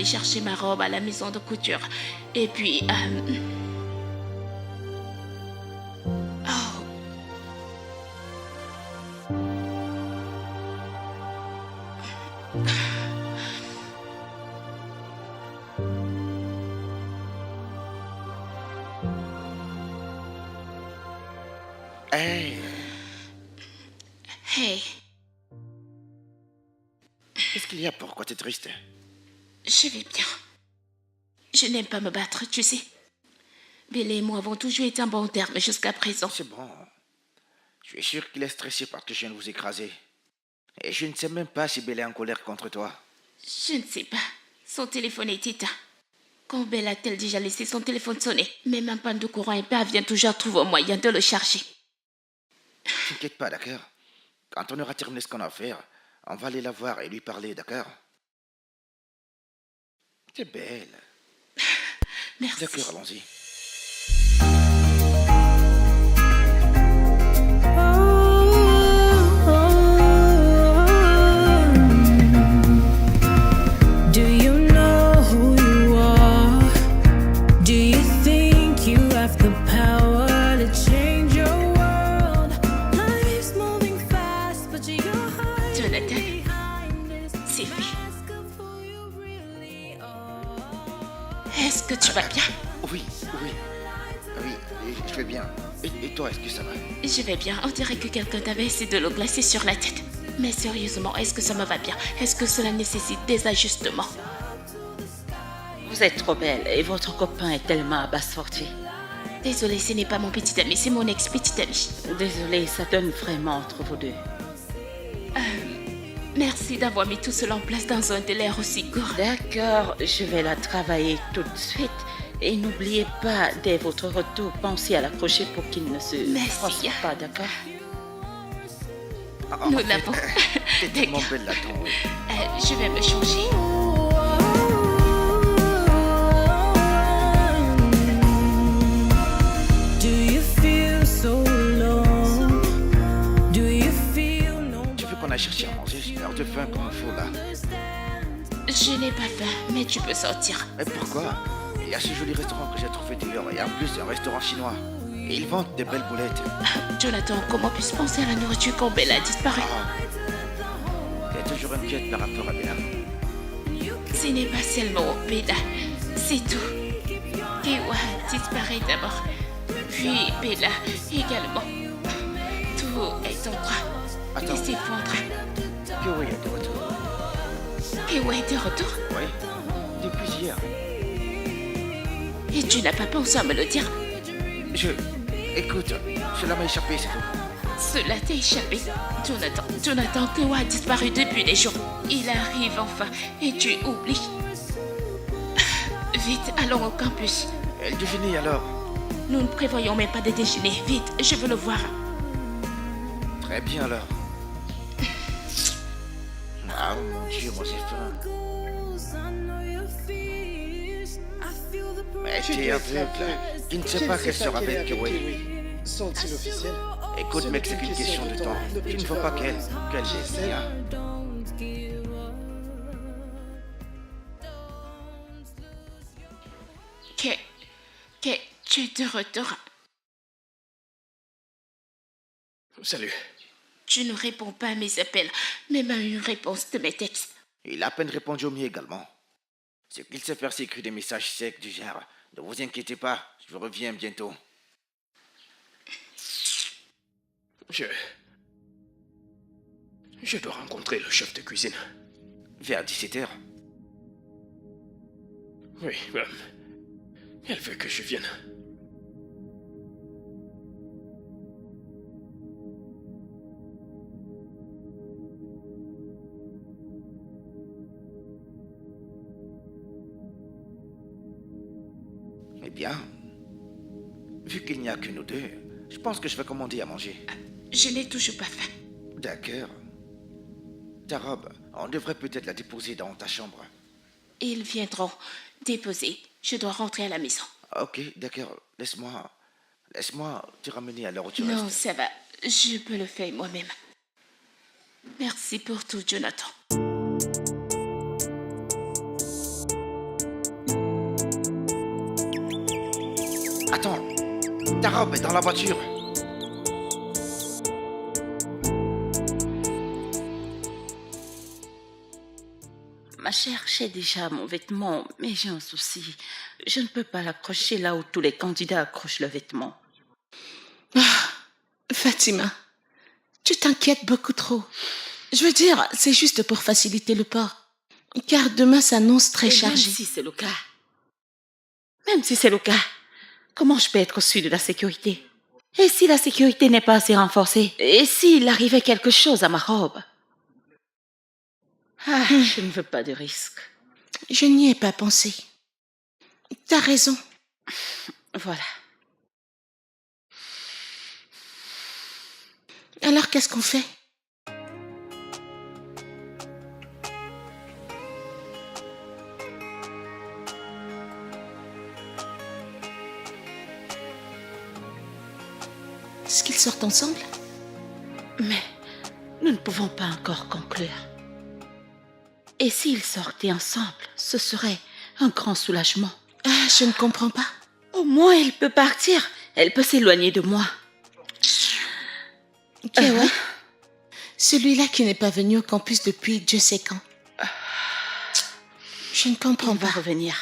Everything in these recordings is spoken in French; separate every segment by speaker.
Speaker 1: aller chercher ma robe à la maison de couture. Et puis... Oh.
Speaker 2: Hey,
Speaker 1: Hey,
Speaker 2: qu'est-ce qu'il y a? Pourquoi t'es triste?
Speaker 1: je vais bien. Je n'aime pas me battre, tu sais. Billy et moi avons toujours été en bon terme jusqu'à présent.
Speaker 2: C'est bon. Je suis sûr qu'il est stressé parce que je viens de vous écraser. Et je ne sais même pas si Bella est en colère contre toi.
Speaker 1: Je ne sais pas. Son téléphone est éteint. Quand Belle a-t-elle déjà laissé son téléphone sonner? Même en panne de courant, elle parvient toujours à trouver un moyen de le charger.
Speaker 2: T'inquiète pas, d'accord? Quand on aura terminé ce qu'on a à faire, on va aller la voir et lui parler, d'accord? T'es belle.
Speaker 1: Merci.
Speaker 2: D'accord, allons-y.
Speaker 3: Do you know who you are? Do you think you have the power to change your world? Life's moving fast, but you're hiding
Speaker 1: Jonathan,
Speaker 3: behind this
Speaker 1: c'est fait.
Speaker 3: mask of who you really are.
Speaker 1: Est-ce que tu vas bien?
Speaker 2: Oui, je vais bien. Et toi, est-ce que ça va?
Speaker 1: Je vais bien. On dirait que quelqu'un t'avait essayé de l'eau glacée sur la tête. Mais sérieusement, est-ce que ça me va bien? Est-ce que cela nécessite des ajustements?
Speaker 4: Vous êtes trop belle et votre copain est tellement abasourdi.
Speaker 1: Désolée, ce n'est pas mon petit ami, c'est mon ex-petit ami.
Speaker 4: Désolée, ça donne vraiment entre vous deux.
Speaker 1: Merci d'avoir mis tout cela en place dans un délai aussi court.
Speaker 4: D'accord, je vais la travailler tout de suite. Et n'oubliez pas, dès votre retour, pensez à l'accrocher pour qu'il ne se
Speaker 1: Merci.
Speaker 4: froisse pas, d'accord?
Speaker 1: Nous l'avons.
Speaker 2: T'es tellement
Speaker 1: D'accord.
Speaker 2: belle là-dedans, oui.
Speaker 1: Je vais me changer.
Speaker 3: Do you feel so alone? Do you feel no
Speaker 2: Tu veux qu'on aille chercher à manger? J'ai l'air de faim comme un fou là.
Speaker 1: Je n'ai pas faim, mais tu peux sortir.
Speaker 2: Mais pourquoi? Il y a ce joli restaurant que j'ai trouvé dehors et en plus c'est un restaurant chinois. Et ils vendent des belles boulettes.
Speaker 1: Jonathan, comment puis-je penser à la nourriture quand Bella a disparu?
Speaker 2: T'es toujours inquiète par rapport à Bella.
Speaker 1: Ce n'est pas seulement Bella, c'est tout. Kewa disparaît d'abord, puis Bella également. Tout est en train
Speaker 2: Attends.
Speaker 1: de s'effondrer.
Speaker 2: Que oui, est de retour.
Speaker 1: Kewa est de retour
Speaker 2: Oui, depuis hier.
Speaker 1: et tu n'as pas pensé à me le dire?
Speaker 2: Écoute, cela m'a échappé, c'est tout.
Speaker 1: Cela t'a échappé. Jonathan, Kewa a disparu depuis des jours. Il arrive enfin et tu oublies. Vite, allons au campus.
Speaker 2: Et le déjeuner alors?
Speaker 1: Nous ne prévoyons même pas de déjeuner. Vite, je veux le voir.
Speaker 2: Très bien alors. Ah mon Dieu, moi j'ai faim. Mais t'es aveugle. Tu ne sais pas qu'elle sera avec Kiwi.
Speaker 5: Sont-ils officiels?
Speaker 2: Écoute mec, c'est qu'une question de temps. Tu ne vois pas qu'elle est bien.
Speaker 1: Que tu es de retour.
Speaker 5: Salut.
Speaker 1: Tu ne réponds pas à mes appels, même à une réponse de mes textes.
Speaker 2: Il a à peine répondu au mien également. Ce qu'il sait faire, c'est écrire des messages secs du genre « Ne vous inquiétez pas, je reviens bientôt.
Speaker 5: Je dois rencontrer le chef de cuisine. »
Speaker 2: Vers 17h.
Speaker 5: Oui, elle veut que je vienne.
Speaker 2: Eh bien, vu qu'il n'y a que nous deux, je pense que je vais commander à manger.
Speaker 1: Je n'ai toujours pas faim.
Speaker 2: D'accord. Ta robe, on devrait peut-être la déposer dans ta chambre.
Speaker 1: Ils viendront déposer. Je dois rentrer à la maison.
Speaker 2: Ok, d'accord. Laisse-moi te ramener à l'heure où tu
Speaker 1: Non,
Speaker 2: restes.
Speaker 1: ça va. Je peux le faire moi-même. Merci pour tout, Jonathan.
Speaker 2: Attends, ta robe est dans la voiture.
Speaker 4: Ma chère, j'ai déjà mon vêtement, mais j'ai un souci. Je ne peux pas l'accrocher là où tous les candidats accrochent le vêtement.
Speaker 6: Fatima, tu t'inquiètes beaucoup trop. Je veux dire, c'est juste pour faciliter le port. Car demain s'annonce très
Speaker 4: Et
Speaker 6: chargé.
Speaker 4: même si c'est le cas, comment je peux être sûre de la sécurité? Et si la sécurité n'est pas assez renforcée? Et s'il arrivait quelque chose à ma robe? Je ne veux pas de risque.
Speaker 6: Je n'y ai pas pensé. T'as raison.
Speaker 4: Voilà.
Speaker 6: Alors qu'est-ce qu'on fait? Est-ce qu'ils sortent ensemble?
Speaker 4: Mais nous ne pouvons pas encore conclure. Et s'ils sortaient ensemble, ce serait un grand soulagement.
Speaker 6: Je ne comprends pas.
Speaker 4: Au moins, elle peut partir. Elle peut s'éloigner de moi.
Speaker 6: Ok, ouais. Celui-là qui n'est pas venu au campus depuis Dieu sait quand. Je ne comprends
Speaker 4: Il va
Speaker 6: pas.
Speaker 4: revenir.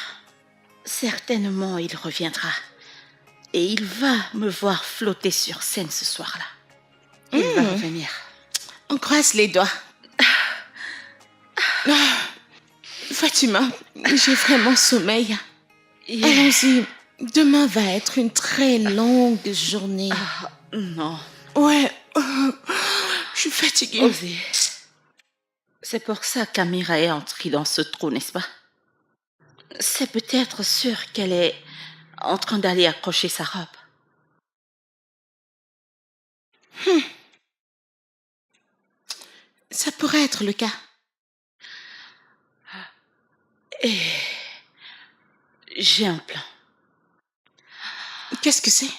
Speaker 4: Certainement, il reviendra. Et il va me voir flotter sur scène ce soir-là. Il va revenir.
Speaker 6: On croise les doigts. Fatima, j'ai vraiment sommeil. Allons-y. Demain va être une très longue journée.
Speaker 4: Non.
Speaker 6: Ouais. Je suis fatiguée.
Speaker 4: Osez. C'est pour ça qu'Amira est entrée dans ce trou, n'est-ce pas? C'est peut-être sûr qu'elle est en train d'aller accrocher sa robe.
Speaker 6: Ça pourrait être le cas.
Speaker 4: Et j'ai un plan.
Speaker 6: Qu'est-ce que c'est?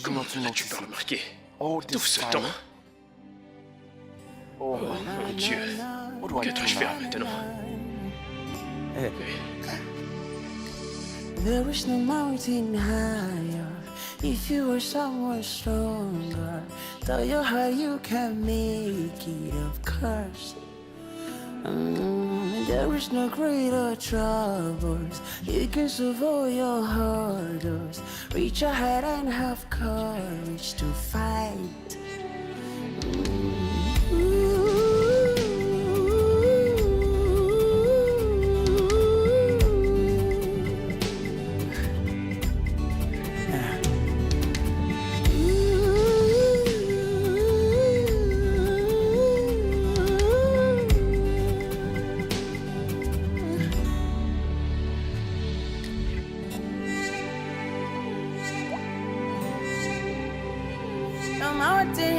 Speaker 5: Comment l'as-tu pas remarqué tout ce temps? Oh mon Dieu, que dois-je faire maintenant?
Speaker 7: There is no mountain higher. If you were someone stronger, tell your heart you can make it, of course. There is no greater troubles. You can solve all your hurdles. Reach ahead and have courage to fight. The mountain